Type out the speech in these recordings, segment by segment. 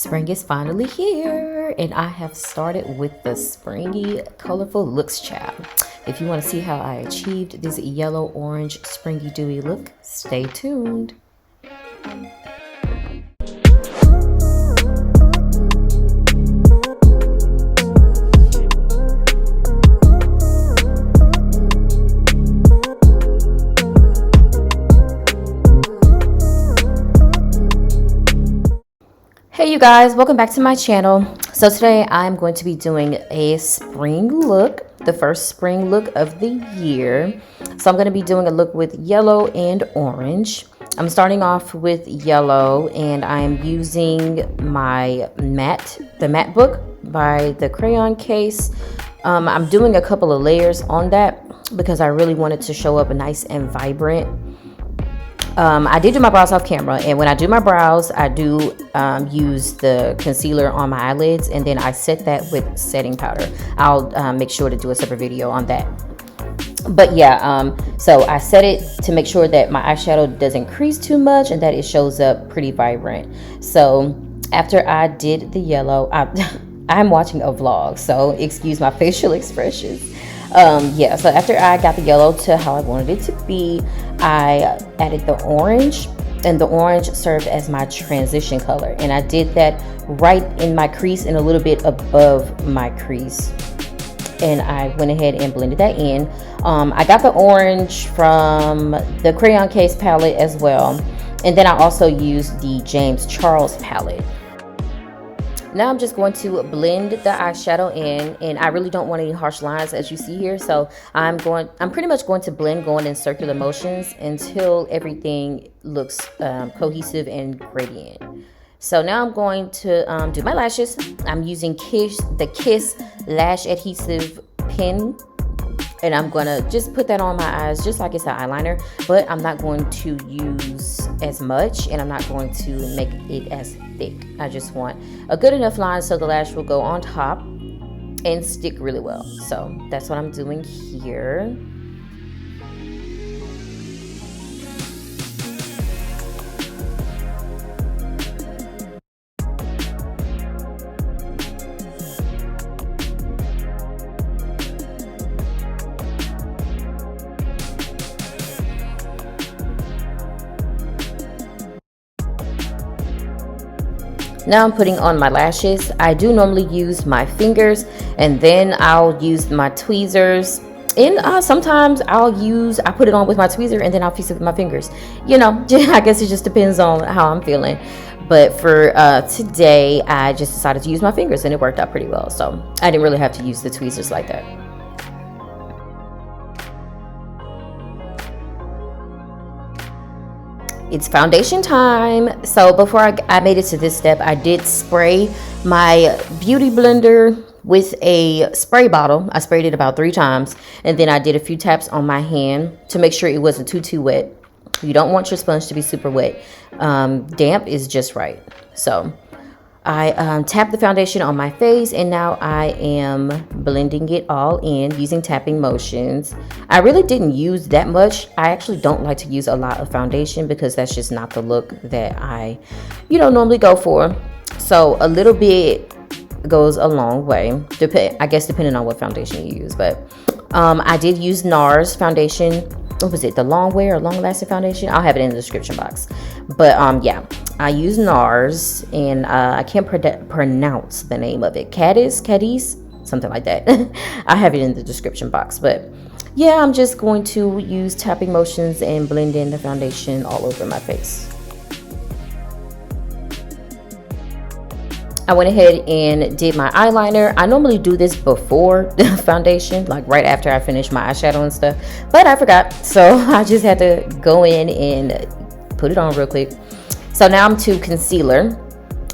Spring is finally here, and I have started with the springy, colorful looks child. If you want to see how I achieved this yellow-orange springy dewy look, stay tuned. Hey you guys, welcome back to my channel. So today I'm going to be doing a spring look, the first spring look of the year. So I'm going to be doing a look with yellow and orange. I'm starting off with yellow, and I'm using my the matte book by the Crayon Case. I'm doing a couple of layers on that because I really wanted to show up nice and vibrant. I did do my brows off camera, and when I do my brows, I do use the concealer on my eyelids, and then I set that with setting powder. I'll make sure to do a separate video on that. But yeah, so I set it to make sure that my eyeshadow doesn't crease too much and that it shows up pretty vibrant. So after I did the yellow, I'm watching a vlog, so excuse my facial expressions. Yeah, so after I got the yellow to how I wanted it to be, I added the orange, and the orange served as my transition color, and I did that right in my crease and a little bit above my crease, and I went ahead and blended that in. I got the orange from the Crayon Case palette as well, and then I also used the James Charles palette. Now I'm just going to blend the eyeshadow in, and I really don't want any harsh lines as you see here. So I'm pretty much going to blend going in circular motions until everything looks cohesive and gradient. So now I'm going to do my lashes. I'm using the Kiss Lash Adhesive Pen, and I'm gonna just put that on my eyes just like it's an eyeliner, but I'm not going to use as much, and I'm not going to make it as thick. I just want a good enough line so the lash will go on top and stick really well. So that's what I'm doing here. Now I'm putting on my lashes. I do normally use my fingers, and then I'll use my tweezers. And sometimes I put it on with my tweezer, and then I'll fix it with my fingers. You know, I guess it just depends on how I'm feeling. But for today, I just decided to use my fingers, and it worked out pretty well. So I didn't really have to use the tweezers like that. It's foundation time. So before I made it to this step, I did spray my beauty blender with a spray bottle. I sprayed it about 3 times, and then I did a few taps on my hand to make sure it wasn't too wet. You don't want your sponge to be super wet. Damp is just right. So I tapped the foundation on my face, and now I am blending it all in using tapping motions. I really didn't use that much. I actually don't like to use a lot of foundation because that's just not the look that I, normally go for. So a little bit goes a long way, I guess depending on what foundation you use. But I did use NARS foundation. What was it? The Longwear or Long Lasting foundation? I'll have it in the description box. But yeah, I use NARS, and I can't pronounce the name of it. Cadiz, something like that. I have it in the description box. But yeah, I'm just going to use tapping motions and blend in the foundation all over my face. I went ahead and did my eyeliner. I normally do this before the foundation, like right after I finish my eyeshadow and stuff, but I forgot, so I just had to go in and put it on real quick. So now I'm to concealer.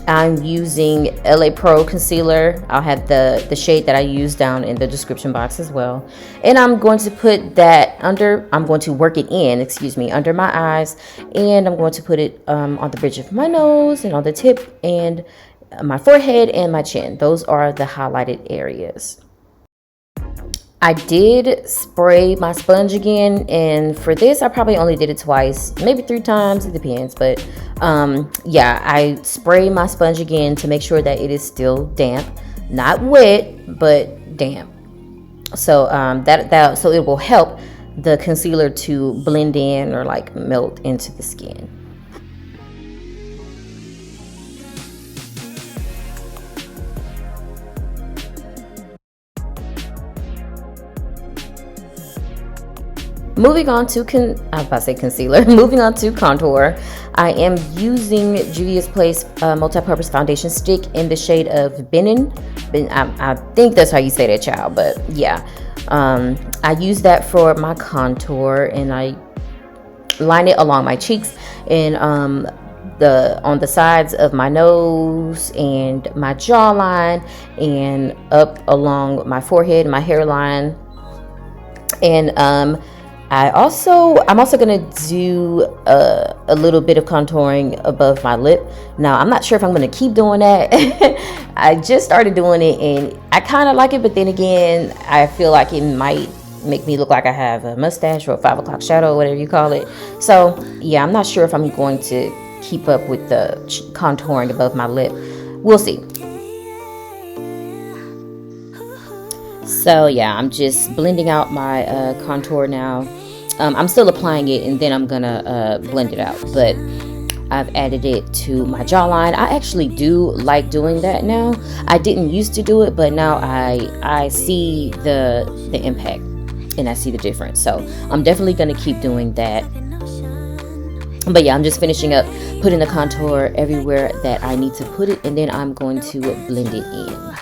I'm using LA Pro concealer. I'll have the shade that I use down in the description box as well, and I'm going to put that I'm going to work it in, under my eyes, and I'm going to put it on the bridge of my nose and on the tip and my forehead and my chin. Those are the highlighted areas. I did spray my sponge again, and for this I probably only did it twice, maybe 3 times, it depends. But yeah, I spray my sponge again to make sure that it is still damp, not wet, but damp. So so it will help the concealer to blend in or like melt into the skin. Moving on to I was about to say concealer. Moving on to contour. I am using Juvia's Place multi-purpose foundation stick in the shade of Benin. I think that's how you say that, child. But yeah, I use that for my contour, and I line it along my cheeks and on the sides of my nose and my jawline, and up along my forehead, my hairline, and I'm also gonna do a little bit of contouring above my lip. Now I'm not sure if I'm gonna keep doing that. I just started doing it and I kind of like it, but then again I feel like it might make me look like I have a mustache or a 5 o'clock shadow, whatever you call it. So yeah, I'm not sure if I'm going to keep up with the contouring above my lip. We'll see. So yeah, I'm just blending out my contour now. I'm still applying it, and then I'm gonna blend it out, but I've added it to my jawline. I actually do like doing that now. I didn't used to do it, but now I see the impact and I see the difference. So I'm definitely gonna keep doing that. But yeah, I'm just finishing up putting the contour everywhere that I need to put it, and then I'm going to blend it in.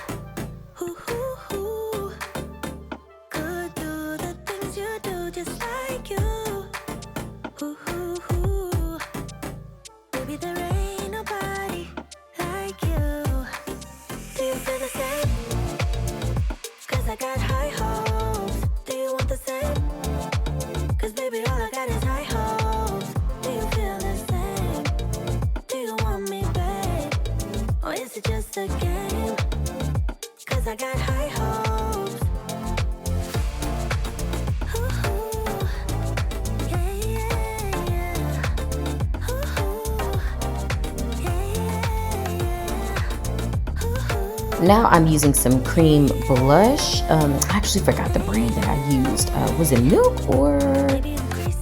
Now I'm using some cream blush. I actually forgot the brand that I used. Was it Milk or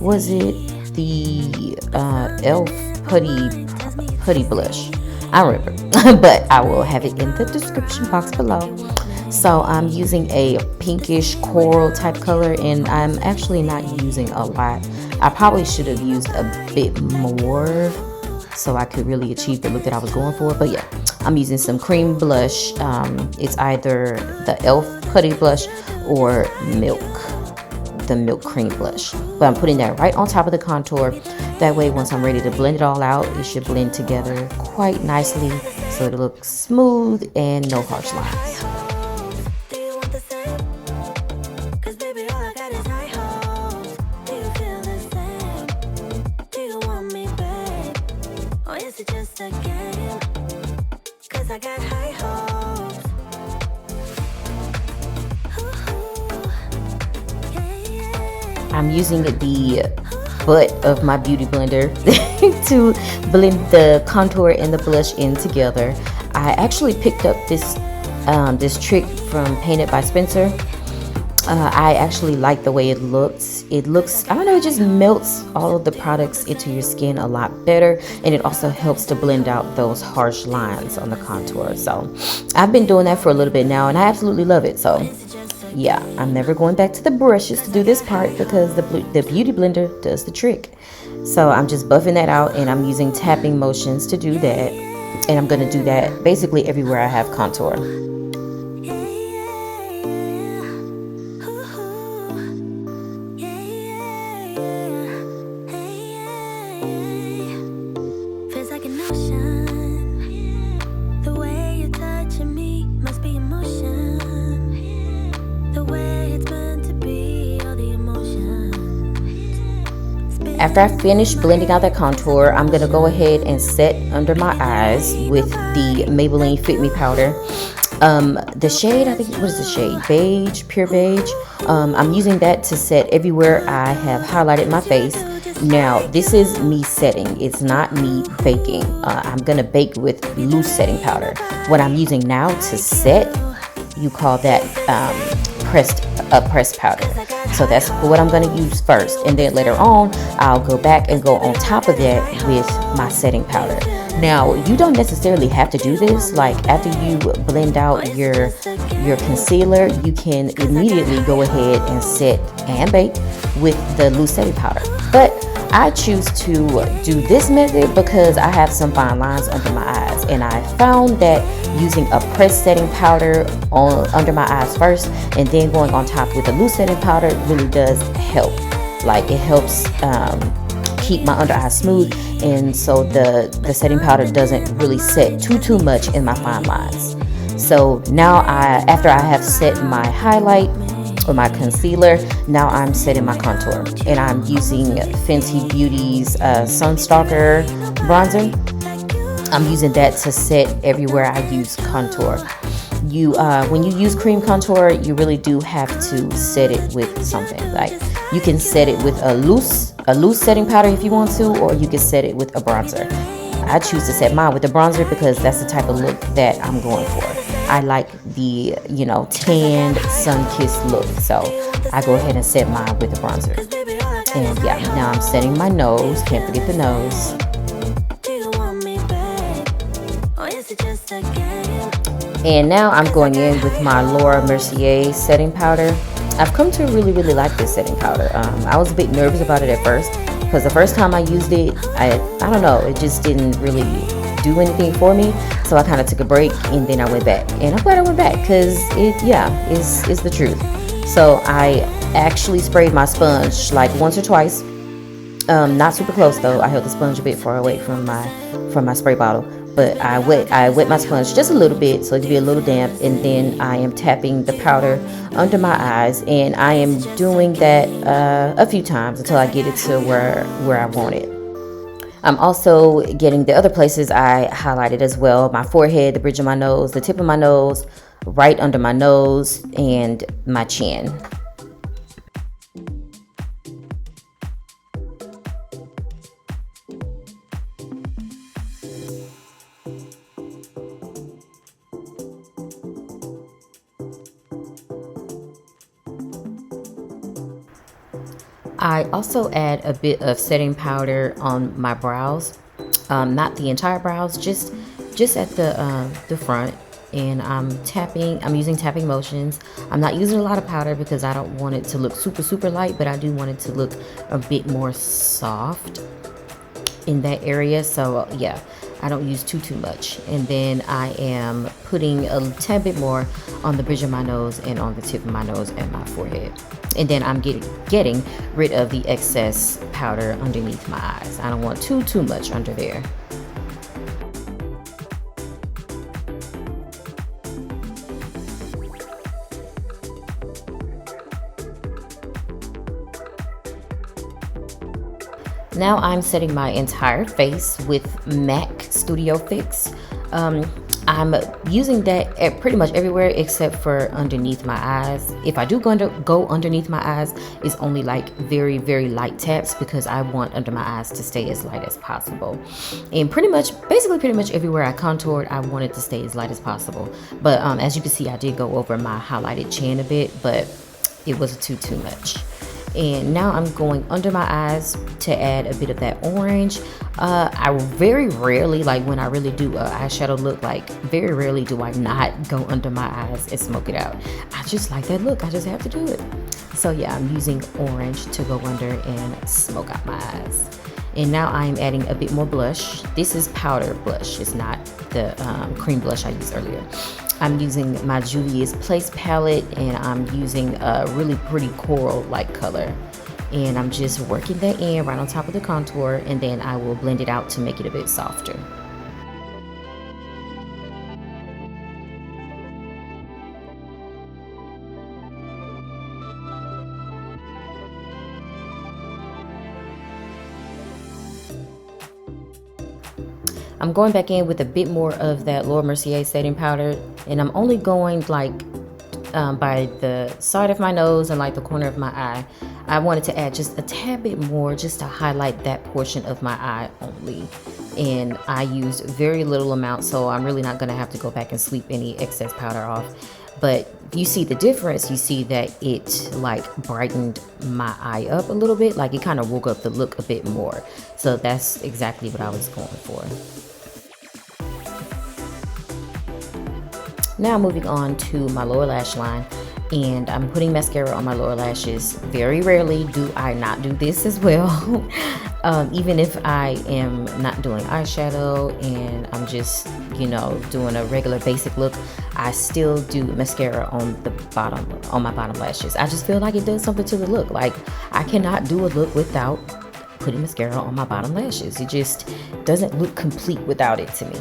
was it the E.L.F Putty blush? I don't remember, but I will have it in the description box below. So I'm using a pinkish coral type color, and I'm actually not using a lot. I probably should have used a bit more so I could really achieve the look that I was going for. But yeah, I'm using some cream blush. It's either the E.L.F Putty blush or the Milk cream blush. But I'm putting that right on top of the contour. That way, once I'm ready to blend it all out, it should blend together quite nicely so it'll look smooth and no harsh lines. I'm using the butt of my beauty blender to blend the contour and the blush in together. I actually picked up this trick from Painted by Spencer. I actually like the way it looks. It looks, I don't know, it just melts all of the products into your skin a lot better, and it also helps to blend out those harsh lines on the contour. So I've been doing that for a little bit now, and I absolutely love it. So yeah, I'm never going back to the brushes to do this part because the beauty blender does the trick. So I'm just buffing that out, and I'm using tapping motions to do that, and I'm going to do that basically everywhere I have contour. After I finish blending out that contour, I'm going to go ahead and set under my eyes with the Maybelline Fit Me Powder. The shade, I think, what is the shade? Beige, pure beige. I'm using that to set everywhere I have highlighted my face. Now, this is me setting. It's not me baking. I'm gonna bake with loose setting powder. What I'm using now to set, you call that pressed powder. So that's what I'm going to use first, and then later on I'll go back and go on top of that with my setting powder. Now, you don't necessarily have to do this. Like, after you blend out your concealer, you can immediately go ahead and set and bake with the loose setting powder. But I choose to do this method because I have some fine lines under my eyes, and I found that using a pressed setting powder under my eyes first and then going on top with a loose setting powder really does help. Like, it helps keep my under eyes smooth, and so the setting powder doesn't really set too much in my fine lines. So now after I have set my highlight or my concealer, now I'm setting my contour, and I'm using Fenty Beauty's Sun Stalk'r bronzer. I'm using that to set everywhere I use contour. When you use cream contour, you really do have to set it with something. Like, you can set it with a loose setting powder if you want to, or you can set it with a bronzer. I choose to set mine with a bronzer because that's the type of look that I'm going for. I like the, tanned, sun-kissed look. So I go ahead and set mine with a bronzer. And yeah, now I'm setting my nose. Can't forget the nose. And now I'm going in with my Laura Mercier setting powder. I've come to really like this setting powder. I was a bit nervous about it at first because the first time I used it, I don't know, it just didn't really do anything for me. So I kind of took a break and then I went back. And I'm glad I went back because it's the truth. So I actually sprayed my sponge like once or twice. Not super close though. I held the sponge a bit far away from my spray bottle. But I wet my sponge just a little bit so it can be a little damp, and then I am tapping the powder under my eyes, and I am doing that a few times until I get it to where I want it. I'm also getting the other places I highlighted as well: my forehead, the bridge of my nose, the tip of my nose, right under my nose, and my chin. I also add a bit of setting powder on my brows, not the entire brows, just at the front, and I'm using tapping motions. I'm not using a lot of powder because I don't want it to look super light, but I do want it to look a bit more soft in that area. So yeah, I don't use too much. And then I am putting a tad bit more on the bridge of my nose and on the tip of my nose and my forehead. And then I'm getting rid of the excess powder underneath my eyes. I don't want too much under there. Now I'm setting my entire face with MAC Studio Fix. I'm using that at pretty much everywhere except for underneath my eyes. If I do go underneath my eyes, it's only like very light taps because I want under my eyes to stay as light as possible. And pretty much everywhere I contoured, I wanted to stay as light as possible. But as you can see, I did go over my highlighted chin a bit, but it wasn't too much. And now I'm going under my eyes to add a bit of that orange. I very rarely, like when I really do an eyeshadow look, like very rarely do I not go under my eyes and smoke it out. I just like that look. I just have to do it. So yeah, I'm using orange to go under and smoke out my eyes. And now I'm adding a bit more blush. This is powder blush. It's not the cream blush I used earlier. I'm using my Juvia's Place palette, and I'm using a really pretty coral-like color. And I'm just working that in right on top of the contour, and then I will blend it out to make it a bit softer. I'm going back in with a bit more of that Mercier setting powder, and I'm only going like by the side of my nose and like the corner of my eye. I wanted to add just a tad bit more just to highlight that portion of my eye only. And I used very little amount, so I'm really not gonna have to go back and sweep any excess powder off. But you see the difference. You see that it like brightened my eye up a little bit, like it kind of woke up the look a bit more. So that's exactly what I was going for. Now moving on to my lower lash line, and I'm putting mascara on my lower lashes. Very rarely do I not do this as well. Even if I am not doing eyeshadow and I'm just, you know, doing a regular basic look, I still do mascara on the bottom, on my bottom lashes. I just feel like it does something to the look. Like I cannot do a look without putting mascara on my bottom lashes. It just doesn't look complete without it to me.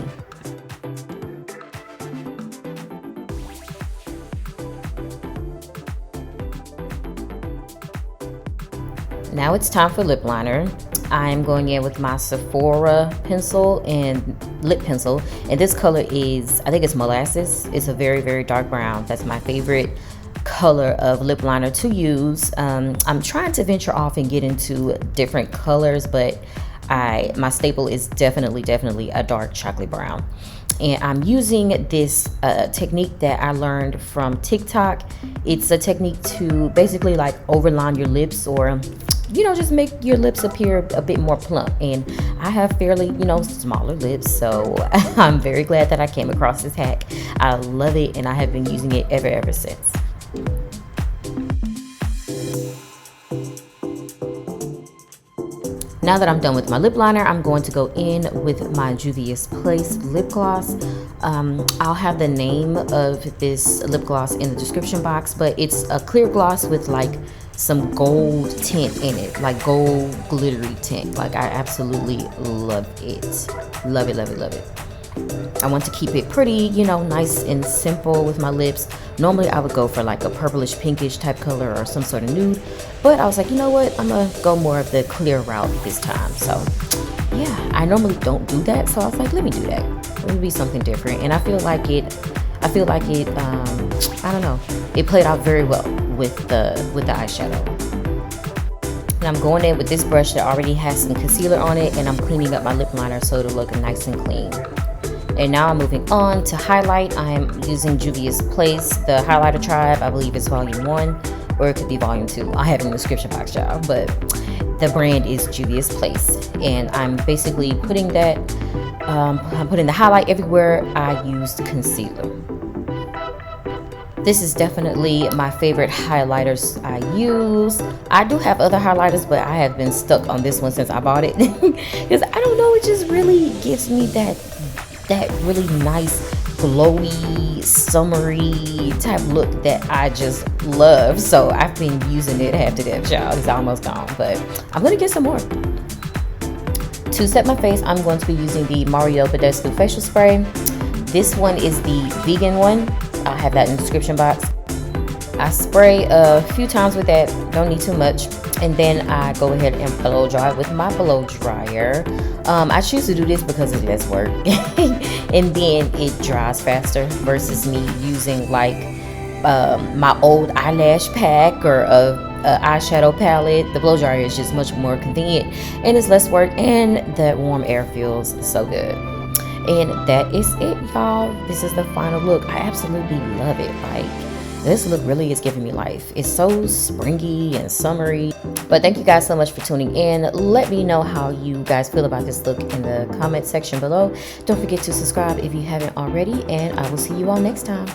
Now it's time for lip liner. I'm going in with my Sephora pencil and lip pencil, and this color is, I think it's molasses. It's a very, very dark brown. That's my favorite color of lip liner to use. I'm trying to venture off and get into different colors, but my staple is definitely a dark chocolate brown. And I'm using this technique that I learned from TikTok. It's a technique to basically like overline your lips, or you know, just make your lips appear a bit more plump. And I have fairly, you know, smaller lips, so I'm very glad that I came across this hack. I love it, and I have been using it ever since. Now that I'm done with my lip liner, I'm going to go in with my Juvia's Place lip gloss. I'll have the name of this lip gloss in the description box, but it's a clear gloss with like some gold tint in it, like gold glittery tint. Like I absolutely love it. Love it. I want to keep it pretty, you know, nice and simple with my lips. Normally I would go for like a purplish pinkish type color or some sort of nude, but I was like, you know what, I'm gonna go more of the clear route this time. So yeah, I normally don't do that, so I was like, let me do that. Let me be something different. And I feel like it I don't know, it played out very well with the eyeshadow. And I'm going in with this brush that already has some concealer on it, and I'm cleaning up my lip liner so it'll look nice and clean. And now I'm moving on to highlight. I am using Juvia's Place, the highlighter tribe. I believe it's volume 1, or it could be volume 2. I have it in the description box, y'all, but the brand is Juvia's Place. And I'm basically putting that, I'm putting the highlight everywhere I used concealer. This is definitely my favorite highlighters I use. I do have other highlighters, but I have been stuck on this one since I bought it. Because I don't know, it just really gives me that really nice, glowy, summery type look that I just love. So I've been using it half to death, y'all. It's almost gone, but I'm gonna get some more. To set my face, I'm going to be using the Mario Badescu facial spray. This one is the vegan one. I'll have that in the description box. I spray a few times with that, don't need too much, and then I go ahead and blow dry with my blow dryer. I choose to do this because it's less work and then it dries faster versus me using like my old eyelash pack or a eyeshadow palette. The blow dryer is just much more convenient and it's less work, and that warm air feels so good. And that is it, y'all. This is the final look. I absolutely love it. Like, this look really is giving me life. It's so springy and summery. But thank you guys so much for tuning in. Let me know how you guys feel about this look in the comment section below. Don't forget to subscribe if you haven't already, and I will see you all next time.